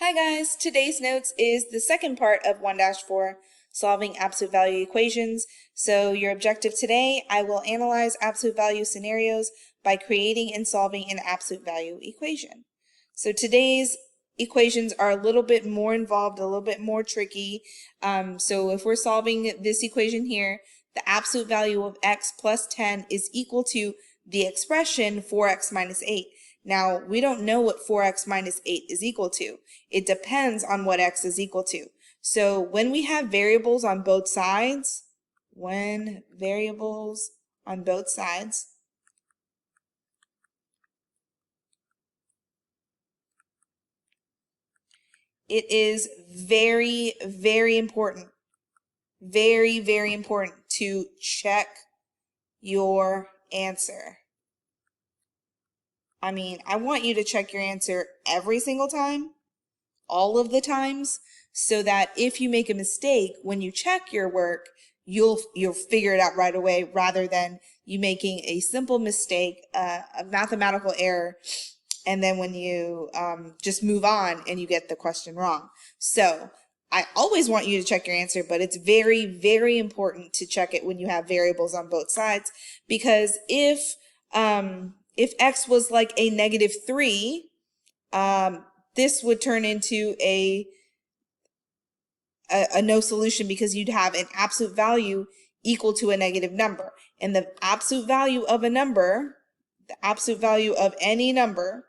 Hi guys, today's notes is the second part of 1-4, solving absolute value equations. So your objective today, I will analyze absolute value scenarios by creating and solving an absolute value equation. So today's equations are a little bit more involved, a little bit more tricky. So if we're solving this equation here, the absolute value of x plus 10 is equal to the expression 4x minus 8. Now, we don't know what 4x minus 8 is equal to. It depends on what x is equal to. So when we have variables on both sides, it is very, very important, very important to check your answer. I mean, I want you to check your answer every single time, all of the times, so that if you make a mistake when you check your work, you'll figure it out right away, rather than you making a simple mistake, a mathematical error, and then when you just move on and you get the question wrong. So I always want you to check your answer, but it's very, very important to check it when you have variables on both sides, because if x was like a -3, this would turn into a no solution, because you'd have an absolute value equal to a negative number. And the absolute value of a number, the absolute value of any number,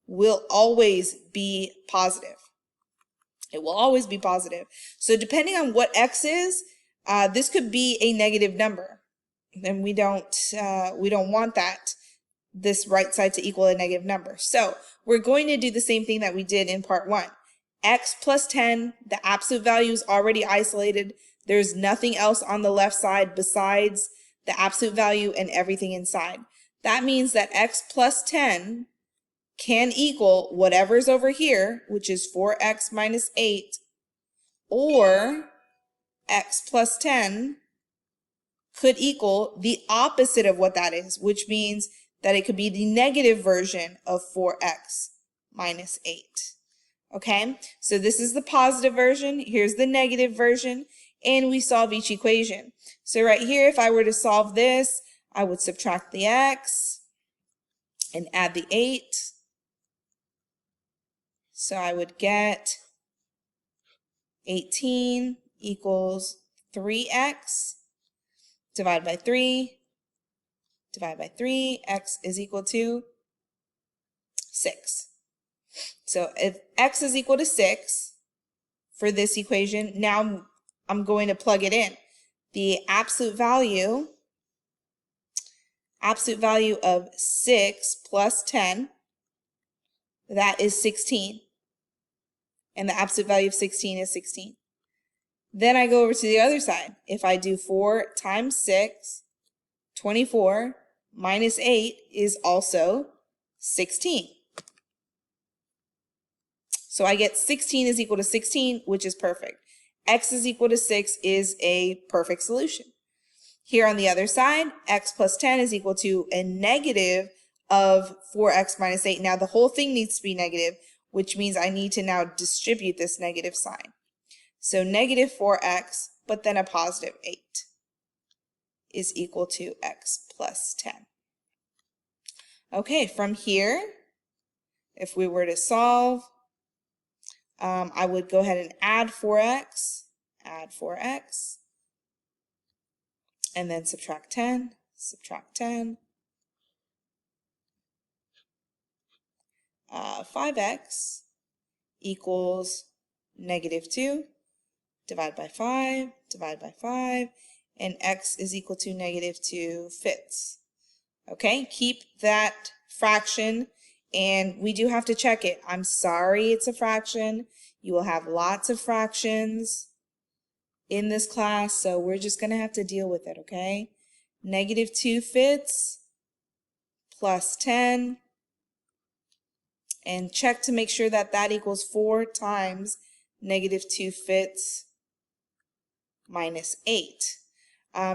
will always be positive. It will always be positive. So depending on what x is, this could be a negative number. And we don't want that, this right side to equal a negative number. So we're going to do the same thing that we did in part 1. X plus 10, the absolute value is already isolated. There's nothing else on the left side besides the absolute value and everything inside. That means that x plus 10 can equal whatever's over here, which is 4x minus 8, or x plus 10 could equal the opposite of what that is, which means that it could be the negative version of 4x minus 8. Okay, so this is the positive version, here's the negative version, and we solve each equation. So right here, if I were to solve this, I would subtract the x and add the 8. So I would get 18 equals 3x, divide by 3, x is equal to 6. So if x is equal to 6 for this equation, now I'm going to plug it in. The absolute value of 6 plus 10, that is 16. And the absolute value of 16 is 16. Then I go over to the other side. If I do 4 times 6, 24, minus 8 is also 16. So I get 16 is equal to 16, which is perfect. X is equal to 6 is a perfect solution. Here on the other side, x plus 10 is equal to a negative of 4x minus 8. Now the whole thing needs to be negative, which means I need to now distribute this negative sign. So negative 4x, but then a positive 8 is equal to x plus 10. Okay, from here, if we were to solve, I would go ahead and add 4x, and then subtract 10, 5x equals -2, divide by 5, and x is equal to -2 fifths. Okay, keep that fraction, and we do have to check it. I'm sorry it's a fraction. You will have lots of fractions in this class, so we're just going to have to deal with it, okay? -2 fifths plus 10, and check to make sure that that equals 4 times -2 fifths minus 8.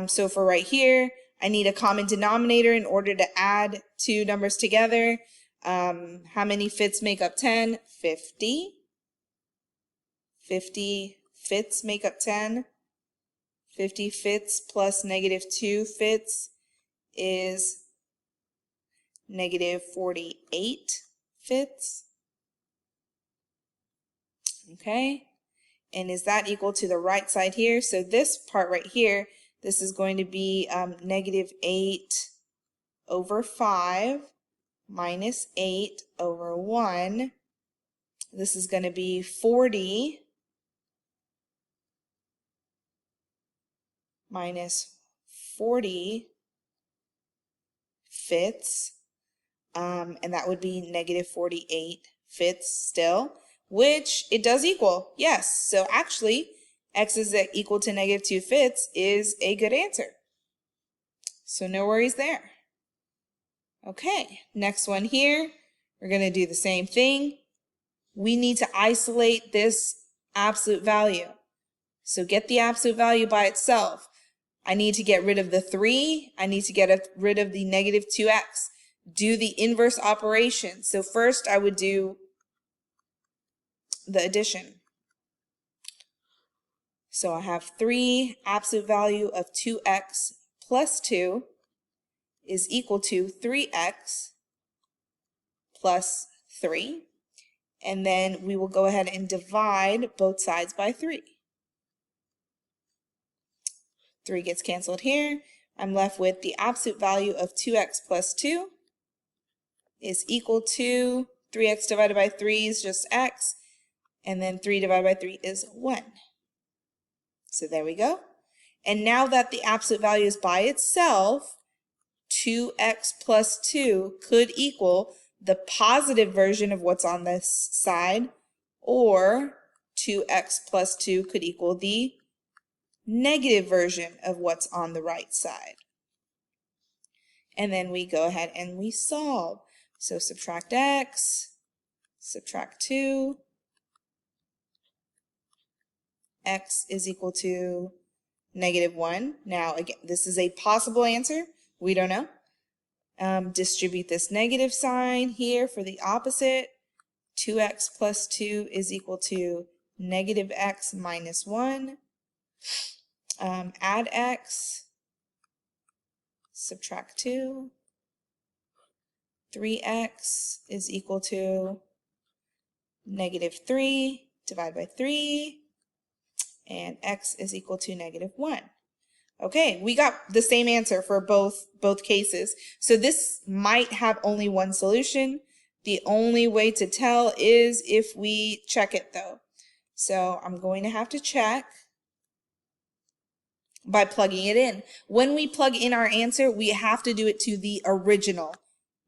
So for right here, I need a common denominator in order to add two numbers together. How many fifths make up 10? 50. 50 fifths make up 10. 50 fifths plus -2 fifths is -48 fifths. Okay, and is that equal to the right side here? So this part right here, this is going to be -8 over 5 minus 8 over 1. This is going to be 40 minus 40 fifths, and that would be -48 fifths still, which it does equal, yes. So actually, x is equal to -2 fifths is a good answer. So no worries there. Okay, next one here, we're going to do the same thing. We need to isolate this absolute value. So get the absolute value by itself. I need to get rid of the 3. I need to get rid of the -2x. Do the inverse operation. So first I would do the addition. So I have 3 absolute value of 2x plus 2 is equal to 3x plus 3. And then we will go ahead and divide both sides by 3. 3 gets canceled here. I'm left with the absolute value of 2x plus 2 is equal to 3x divided by 3 is just x, and then 3 divided by 3 is 1. So there we go. And now that the absolute value is by itself, 2x plus 2 could equal the positive version of what's on this side, or 2x plus 2 could equal the negative version of what's on the right side. And then we go ahead and we solve. So subtract x, subtract 2, x is equal to -1. Now again, this is a possible answer. We don't know. Distribute this negative sign here for the opposite. 2x plus 2 is equal to -x minus 1. Add x, subtract 2. 3x is equal to -3 divided by 3. And x is equal to -1. Okay, we got the same answer for both cases. So this might have only one solution. The only way to tell is if we check it though. So I'm going to have to check by plugging it in. When we plug in our answer, we have to do it to the original,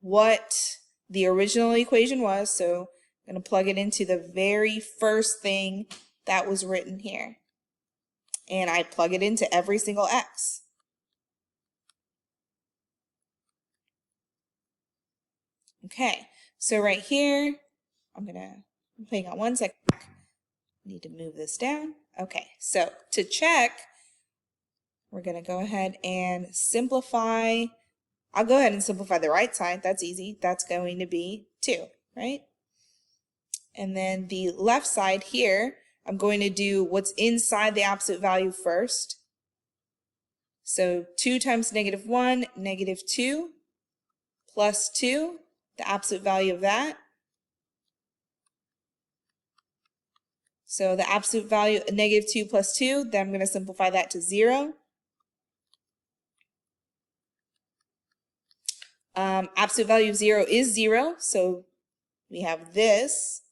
what the original equation was. So I'm going to plug it into the very first thing that was written here. And I plug it into every single x. Okay, so right here, hang on one second. Need to move this down. Okay, so to check, we're going to go ahead and simplify. I'll go ahead and simplify the right side. That's easy. That's going to be 2, right? And then the left side here, I'm going to do what's inside the absolute value first. So 2 times -1, -2, plus 2, the absolute value of that. So the absolute value, -2 plus 2, then I'm going to simplify that to 0. Absolute value of 0 is 0, so we have this.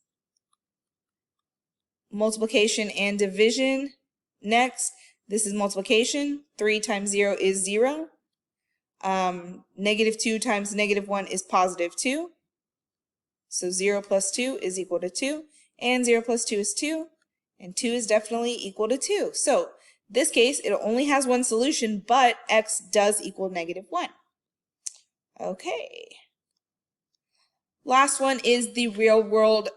Multiplication and division. Next, this is multiplication. 3 times 0 is 0. -2 times -1 is +2. So 0 plus 2 is equal to 2. And 0 plus 2 is 2. And 2 is definitely equal to 2. So this case, it only has one solution, but x does equal -1. Okay. Last one is the real world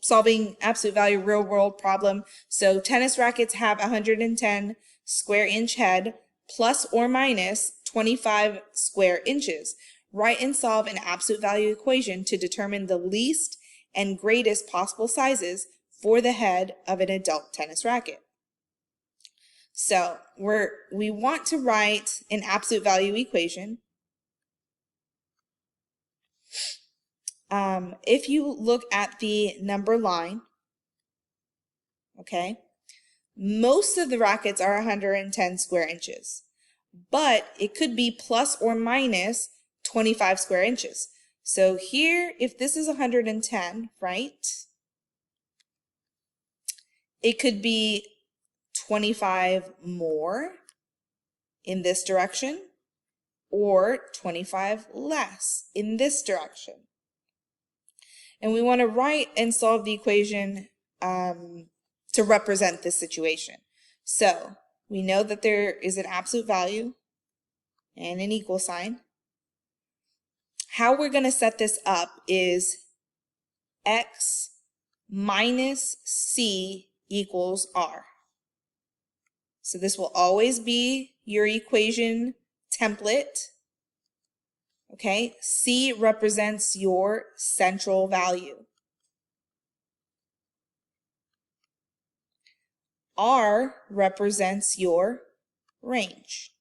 solving absolute value real world problem. So tennis rackets have 110 square inch head plus or minus 25 square inches. Write and solve an absolute value equation to determine the least and greatest possible sizes for the head of an adult tennis racket. So we want to write an absolute value equation. If you look at the number line, okay, most of the rackets are 110 square inches, but it could be plus or minus 25 square inches. So here, if this is 110, right, it could be 25 more in this direction or 25 less in this direction. And we want to write and solve the equation to represent this situation. So we know that there is an absolute value and an equal sign. How we're going to set this up is x minus c equals r. So this will always be your equation template. Okay, C represents your central value. R represents your range.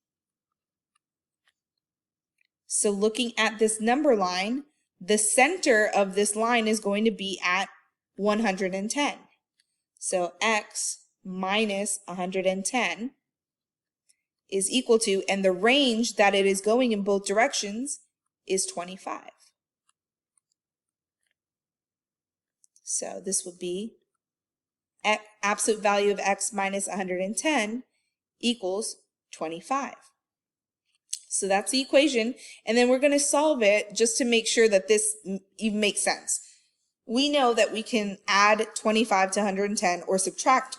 So looking at this number line, the center of this line is going to be at 110. So x minus 110 is equal to, and the range that it is going in both directions is 25. So this would be absolute value of x minus 110 equals 25. So that's the equation, and then we're going to solve it just to make sure that this even makes sense. We know that we can add 25 to 110 or subtract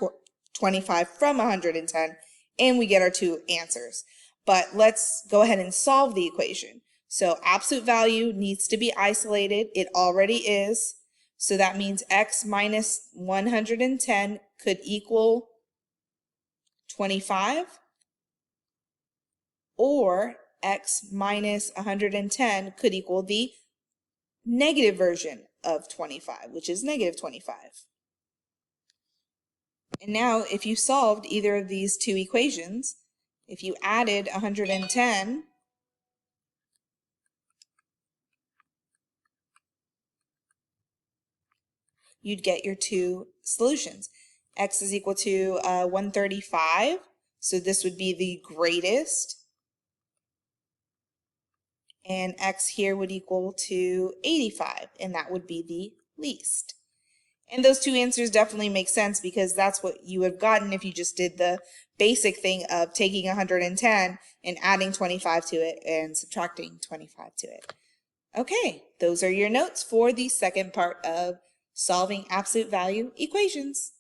25 from 110, and we get our two answers. But let's go ahead and solve the equation. So absolute value needs to be isolated. It already is. So that means x minus 110 could equal 25, or x minus 110 could equal the negative version of 25, which is negative 25. And now if you solved either of these two equations, if you added 110, you'd get your two solutions. X is equal to 135, so this would be the greatest. And x here would equal to 85, and that would be the least. And those two answers definitely make sense because that's what you would have gotten if you just did the basic thing of taking 110 and adding 25 to it and subtracting 25 to it. Okay, those are your notes for the second part of solving absolute value equations.